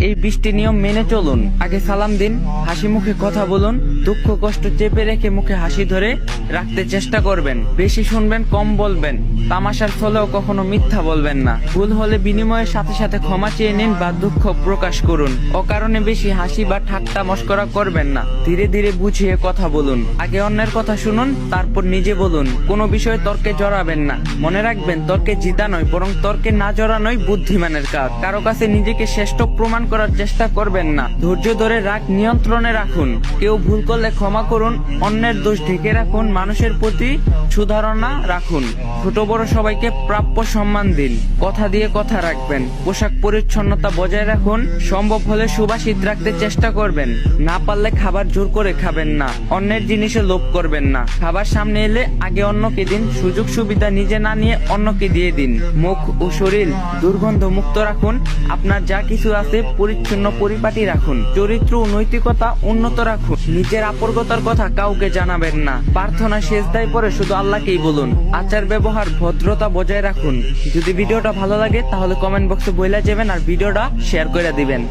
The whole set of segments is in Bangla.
এই 20টি নিয়ম মেনে চলুন। আগে সালাম দিন, হাসি মুখে কথা বলুন, দুঃখ কষ্ট চেপে রেখে মুখে হাসি ধরে রাখতে চেষ্টা করবেন। বেশি শুনবেন, কম বলবেন, তামাশার ছলেও কখনো মিথ্যা বলবেন না। ভুল হলে বিনিময়ের সাথে সাথে ক্ষমা চেয়ে নিন বা দুঃখ প্রকাশ করুন। অকারণে বেশি হাসি বা ঠাট্টা মস্করা করবেন না। ধীরে ধীরে বুঝিয়ে কথা বলুন। আগে অন্যের কথা শুনুন, তারপর নিজে বলুন। কোনো বিষয়ে তর্কে জড়াবেন না। মনে রাখবেন, তর্কে জিতা নয়, বরং তর্কে না জড়ানোই বুদ্ধিমানের কাজ। কারো কাছে নিজেকে শ্রেষ্ঠ প্রমাণ করার চেষ্টা করবেন না। ধৈর্য ধরে রাগ নিয়ন্ত্রণে রাখুন। কেউ ভুল করলে ক্ষমা করুন, অন্যের দোষ ঢেকে রাখুন, মানুষের প্রতি সুধারণা রাখুন। ছোট বড় সবাইকে প্রাপ্য সম্মান দিন। কথা দিয়ে কথা রাখবেন। পোশাক পরিচ্ছন্নতা বজায় রাখুন। সম্ভব হলে সুবাসিত রাখতে চেষ্টা করবেন। না পারলে খাবার জোর করে খাবেন না। অন্যের জিনিসে লোভ করবেন না। খাবার সামনে এলে আগে অন্যকে দিন। সুযোগ সুবিধা নিজে না নিয়ে অন্যকে দিয়ে দিন। মুখ ও শরীর দুর্গন্ধ মুক্ত রাখুন। আপনার যা কিছু আছে পরিচ্ছন্ন পরিপাটি রাখুন। চরিত্র ও নৈতিকতা উন্নত রাখুন। নিজের আপরগতার কথা কাউকে জানাবেন না। প্রার্থনা সেজদায় পরে শুধু আল্লাহকেই বলুন। আচার ব্যবহার ভদ্রতা বজায় রাখুন। যদি ভিডিওটা ভালো লাগে তাহলে কমেন্ট বক্সে বইলা যাবেন আর ভিডিওটা শেয়ার করে দিবেন।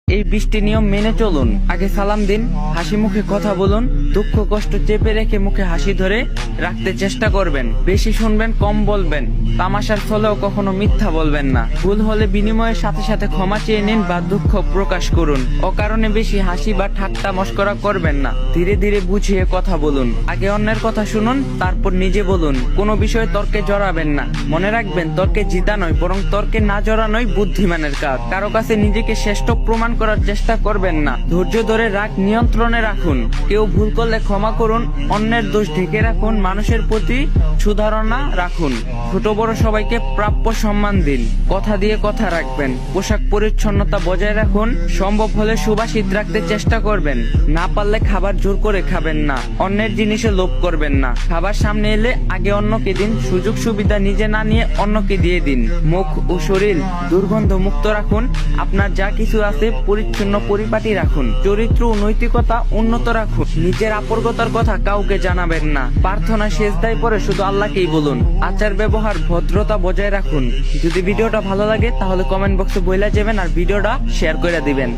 এই 20টি নিয়ম মেনে চলুন। আগে সালাম দিন, হাসি মুখে কথা বলুন, দুঃখ কষ্ট চেপে রেখে মুখে হাসি ধরে রাখতে চেষ্টা করবেন। বেশি শুনবেন, কম বলবেন, তামাশার ছলেও কখনো মিথ্যা বলবেন না। ভুল হলে বিনিময়ের সাথে সাথে ক্ষমা চেয়ে নিন বা দুঃখ প্রকাশ করুন। অকারণে বেশি হাসি বা ঠাট্টা মস্করা করবেন না। ধীরে ধীরে বুঝিয়ে কথা বলুন। আগে অন্যের কথা শুনুন, তারপর নিজে বলুন। কোনো বিষয়ে তর্কে জড়াবেন না। মনে রাখবেন, তর্কে জিতা নয়, বরং তর্কে না জড়ানোই বুদ্ধিমানের কাজ। কারো কাছে নিজেকে শ্রেষ্ঠ প্রমাণ করার চেষ্টা করবেন না। ধৈর্য ধরে রাগ নিয়ন্ত্রণে রাখুন। কেউ ভুল করলে ক্ষমা করুন, অন্যের দোষ ঢেকে রাখুন, মানুষের প্রতি সুধারণা রাখুন। ছোট বড় সবাইকে প্রাপ্য সম্মান দিন। কথা দিয়ে কথা রাখবেন। পোশাক পরিচ্ছন্নতা বজায় রাখুন। সম্ভব হলে সুবাসিত রাখতে চেষ্টা করবেন। না পারলে খাবার জোর করে খাবেন না। অন্যের জিনিসে লোভ করবেন না। খাবার সামনে এলে আগে অন্যকে দিন। সুযোগ সুবিধা নিজে না নিয়ে অন্যকে দিয়ে দিন। মুখ ও শরীর দুর্গন্ধ মুক্ত রাখুন। আপনার যা কিছু আছে পরিচ্ছন্ন পরিপাটি রাখুন। চরিত্র ও নৈতিকতা উন্নত রাখুন। নিজের আপরগতার কথা কাউকে জানাবেন না। প্রার্থনা সেজদায় পরে শুধু আল্লাহকেই বলুন। আচার ব্যবহার ভদ্রতা বজায় রাখুন। যদি ভিডিওটা ভালো লাগে তাহলে কমেন্ট বক্সে বইলা যাবেন আর ভিডিওটা শেয়ার করে দিবেন।